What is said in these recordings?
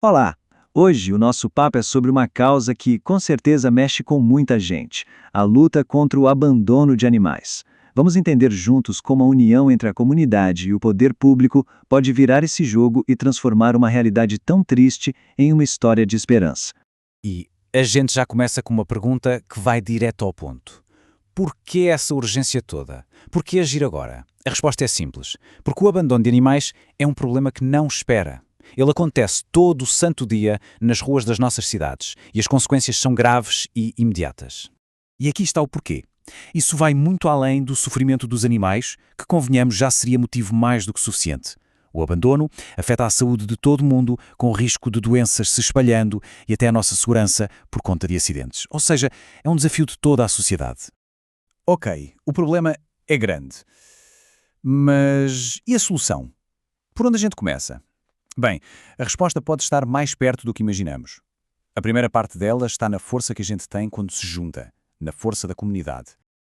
Olá! Hoje o nosso papo é sobre uma causa que com certeza mexe com muita gente: a luta contra o abandono de animais. Vamos entender juntos como a união entre a comunidade e o poder público pode virar esse jogo e transformar uma realidade tão triste em uma história de esperança. E a gente já começa com uma pergunta que vai direto ao ponto. Por que essa urgência toda? Por que agir agora? A resposta é simples. Porque o abandono de animais é um problema que não espera. Ele acontece todo o santo dia nas ruas das nossas cidades e as consequências são graves e imediatas. E aqui está o porquê. Isso vai muito além do sofrimento dos animais, que, convenhamos, já seria motivo mais do que suficiente. O abandono afeta a saúde de todo mundo, com o risco de doenças se espalhando e até a nossa segurança por conta de acidentes. Ou seja, é um desafio de toda a sociedade. Ok, o problema é grande. Mas e a solução? Por onde a gente começa? Bem, a resposta pode estar mais perto do que imaginamos. A primeira parte dela está na força que a gente tem quando se junta, na força da comunidade.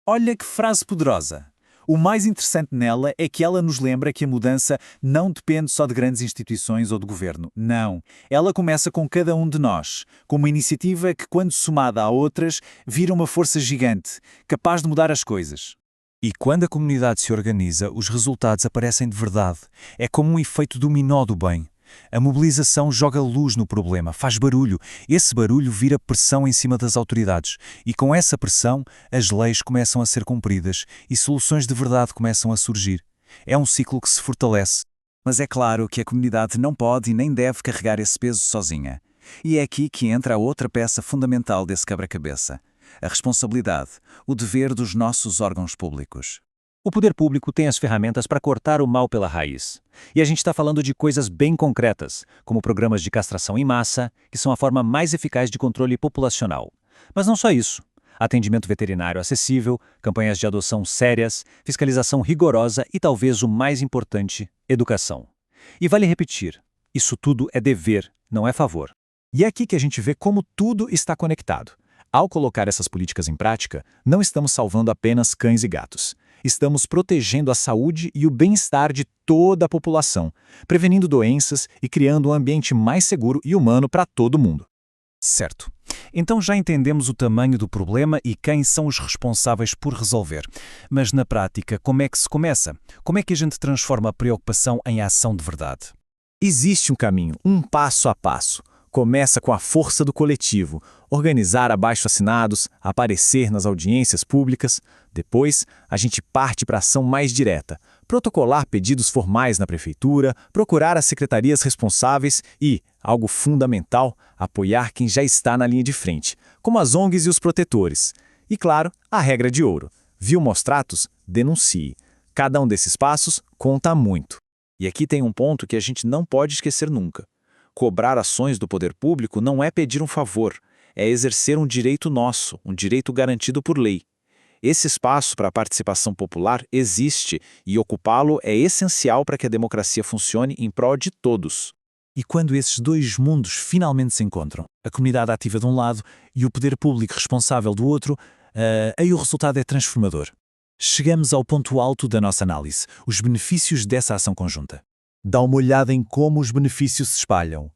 Olha que frase poderosa! O mais interessante nela é que ela nos lembra que a mudança não depende só de grandes instituições ou de governo. Não. Ela começa com cada um de nós, com uma iniciativa que, quando somada a outras, vira uma força gigante, capaz de mudar as coisas. E quando a comunidade se organiza, os resultados aparecem de verdade. É como um efeito dominó do bem. A mobilização joga luz no problema, faz barulho. Esse barulho vira pressão em cima das autoridades. E com essa pressão, as leis começam a ser cumpridas e soluções de verdade começam a surgir. É um ciclo que se fortalece. Mas é claro que a comunidade não pode e nem deve carregar esse peso sozinha. E é aqui que entra a outra peça fundamental desse quebra-cabeça: a responsabilidade, o dever dos nossos órgãos públicos. O poder público tem as ferramentas para cortar o mal pela raiz. E a gente está falando de coisas bem concretas, como programas de castração em massa, que são a forma mais eficaz de controle populacional. Mas não só isso. Atendimento veterinário acessível, campanhas de adoção sérias, fiscalização rigorosa e, talvez o mais importante, educação. E vale repetir, isso tudo é dever, não é favor. E é aqui que a gente vê como tudo está conectado. Ao colocar essas políticas em prática, não estamos salvando apenas cães e gatos. Estamos protegendo a saúde e o bem-estar de toda a população, prevenindo doenças e criando um ambiente mais seguro e humano para todo mundo. Certo. Então já entendemos o tamanho do problema e quem são os responsáveis por resolver. Mas na prática, como é que se começa? Como é que a gente transforma a preocupação em ação de verdade? Existe um caminho, um passo a passo. Começa com a força do coletivo, organizar abaixo-assinados, aparecer nas audiências públicas. Depois, a gente parte para a ação mais direta, protocolar pedidos formais na prefeitura, procurar as secretarias responsáveis e, algo fundamental, apoiar quem já está na linha de frente, como as ONGs e os protetores. E, claro, a regra de ouro: viu maus tratos? Denuncie. Cada um desses passos conta muito. E aqui tem um ponto que a gente não pode esquecer nunca. Cobrar ações do poder público não é pedir um favor, é exercer um direito nosso, um direito garantido por lei. Esse espaço para a participação popular existe e ocupá-lo é essencial para que a democracia funcione em prol de todos. E quando esses dois mundos finalmente se encontram, a comunidade ativa de um lado e o poder público responsável do outro, aí o resultado é transformador. Chegamos ao ponto alto da nossa análise, os benefícios dessa ação conjunta. Dá uma olhada em como os benefícios se espalham.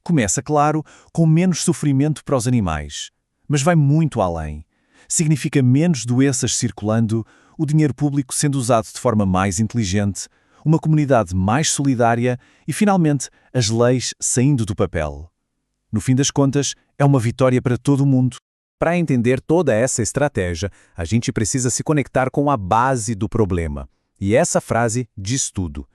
Começa, claro, com menos sofrimento para os animais, mas vai muito além. Significa menos doenças circulando, o dinheiro público sendo usado de forma mais inteligente, uma comunidade mais solidária e, finalmente, as leis saindo do papel. No fim das contas, é uma vitória para todo o mundo. Para entender toda essa estratégia, a gente precisa se conectar com a base do problema. E essa frase diz tudo.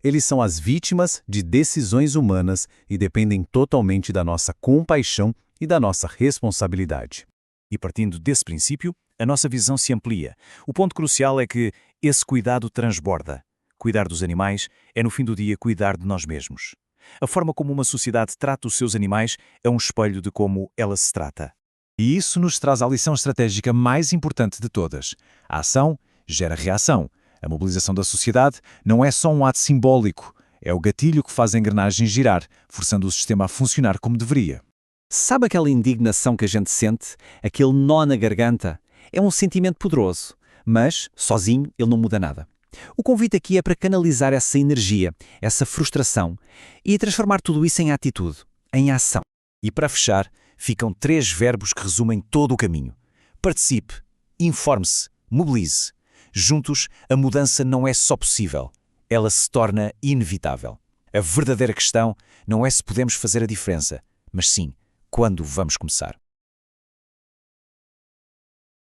Eles são as vítimas de decisões humanas e dependem totalmente da nossa compaixão e da nossa responsabilidade. E partindo desse princípio, a nossa visão se amplia. O ponto crucial é que esse cuidado transborda. Cuidar dos animais é, no fim do dia, cuidar de nós mesmos. A forma como uma sociedade trata os seus animais é um espelho de como ela se trata. E isso nos traz a lição estratégica mais importante de todas. A ação gera reação. A mobilização da sociedade não é só um ato simbólico, é o gatilho que faz a engrenagem girar, forçando o sistema a funcionar como deveria. Sabe aquela indignação que a gente sente? Aquele nó na garganta? É um sentimento poderoso, mas, sozinho, ele não muda nada. O convite aqui é para canalizar essa energia, essa frustração, e transformar tudo isso em atitude. em ação. E para fechar, ficam 3 verbos que resumem todo o caminho. Participe, informe-se, mobilize. Juntos, a mudança não é só possível, ela se torna inevitável. A verdadeira questão não é se podemos fazer a diferença, mas sim, quando vamos começar.